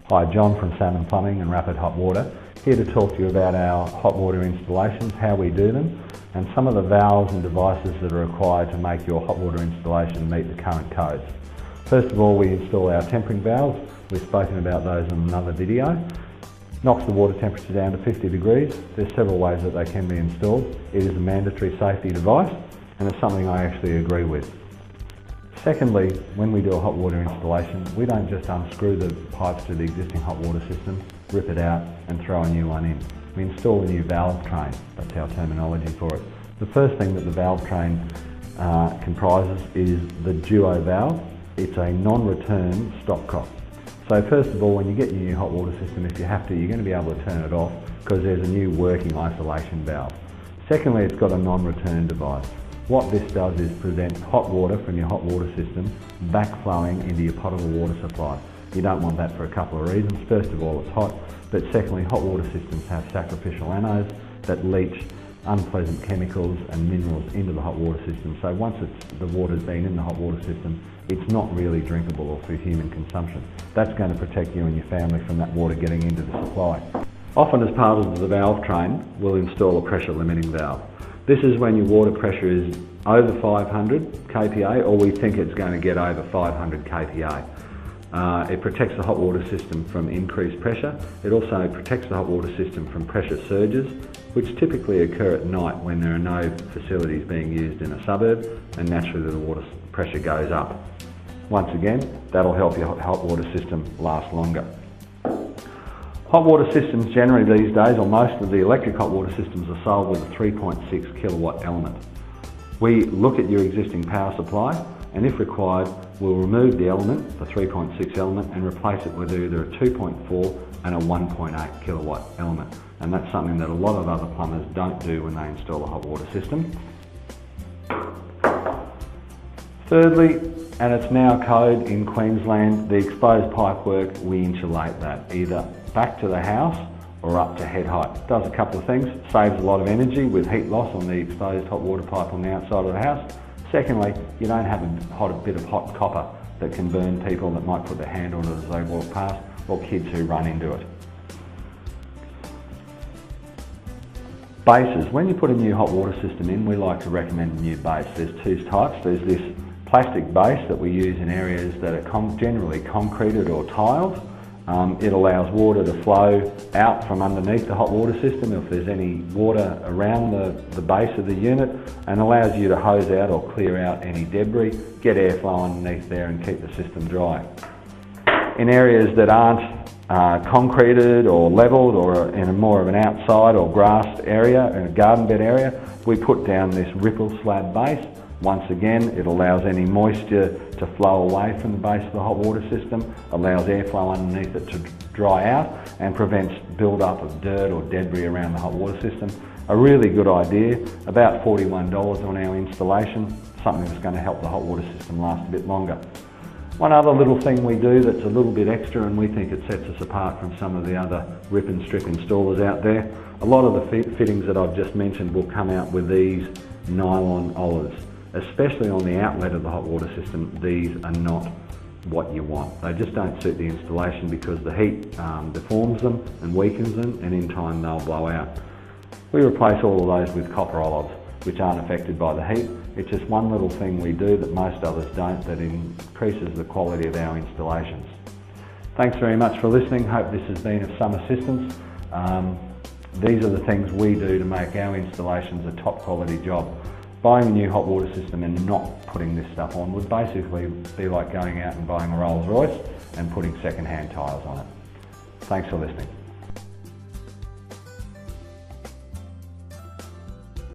Hi, John from Salmon Plumbing and Rapid Hot Water, here to talk to you about our hot water installations, how we do them, and some of the valves and devices that are required to make your hot water installation meet the current codes. First of all, we install our tempering valves. We've spoken about those in another video. Knocks the water temperature down to 50 degrees. There's several ways that they can be installed. It is a mandatory safety device, and it's something I actually agree with. Secondly, when we do a hot water installation, we don't just unscrew the pipes to the existing hot water system, rip it out and throw a new one in. We install a new valve train. That's our terminology for it. The first thing that the valve train comprises is the duo valve. It's a non-return stopcock. So first of all, when you get your new hot water system, if you have to, you're going to be able to turn it off because there's a new working isolation valve. Secondly, it's got a non-return device. What this does is prevent hot water from your hot water system backflowing into your potable water supply. You don't want that for a couple of reasons. First of all, it's hot, but secondly, hot water systems have sacrificial anodes that leach unpleasant chemicals and minerals into the hot water system. So once the water's been in the hot water system, it's not really drinkable or for human consumption. That's going to protect you and your family from that water getting into the supply. Often as part of the valve train, we'll install a pressure limiting valve. This is when your water pressure is over 500 kPa, or we think it's going to get over 500 kPa. It protects the hot water system from increased pressure. It also protects the hot water system from pressure surges, which typically occur at night when there are no facilities being used in a suburb, and naturally the water pressure goes up. Once again, that'll help your hot water system last longer. Hot water systems generally these days, or most of the electric hot water systems, are sold with a 3.6 kilowatt element. We look at your existing power supply, and if required, we'll remove the element, the 3.6 element, and replace it with either a 2.4 and a 1.8 kilowatt element. And that's something that a lot of other plumbers don't do when they install a hot water system. Thirdly, and it's now code in Queensland, the exposed pipework, we insulate that either back to the house or up to head height. It does a couple of things. Saves a lot of energy with heat loss on the exposed hot water pipe on the outside of the house. Secondly, you don't have a bit of hot copper that can burn people that might put their hand on it as they walk past, or kids who run into it. Bases. When you put a new hot water system in, we like to recommend a new base. There's two types. There's this plastic base that we use in areas that are generally concreted or tiled. It allows water to flow out from underneath the hot water system if there's any water around the base of the unit, and allows you to hose out or clear out any debris, get airflow underneath there and keep the system dry. In areas that aren't concreted or levelled, or in a more of an outside or grassed area, in a garden bed area, we put down this ripple slab base. Once again, it allows any moisture to flow away from the base of the hot water system, allows airflow underneath it to dry out, and prevents build-up of dirt or debris around the hot water system. A really good idea, about $41 on our installation, something that's going to help the hot water system last a bit longer. One other little thing we do that's a little bit extra, and we think it sets us apart from some of the other rip and strip installers out there, a lot of the fittings that I've just mentioned will come out with these nylon olives. Especially on the outlet of the hot water system, these are not what you want. They just don't suit the installation because the heat deforms them and weakens them, and in time they'll blow out. We replace all of those with copper olives, which aren't affected by the heat. It's just one little thing we do that most others don't, that increases the quality of our installations. Thanks very much for listening. Hope this has been of some assistance. These are the things we do to make our installations a top quality job. Buying a new hot water system and not putting this stuff on would basically be like going out and buying a Rolls Royce and putting second-hand tyres on it. Thanks for listening.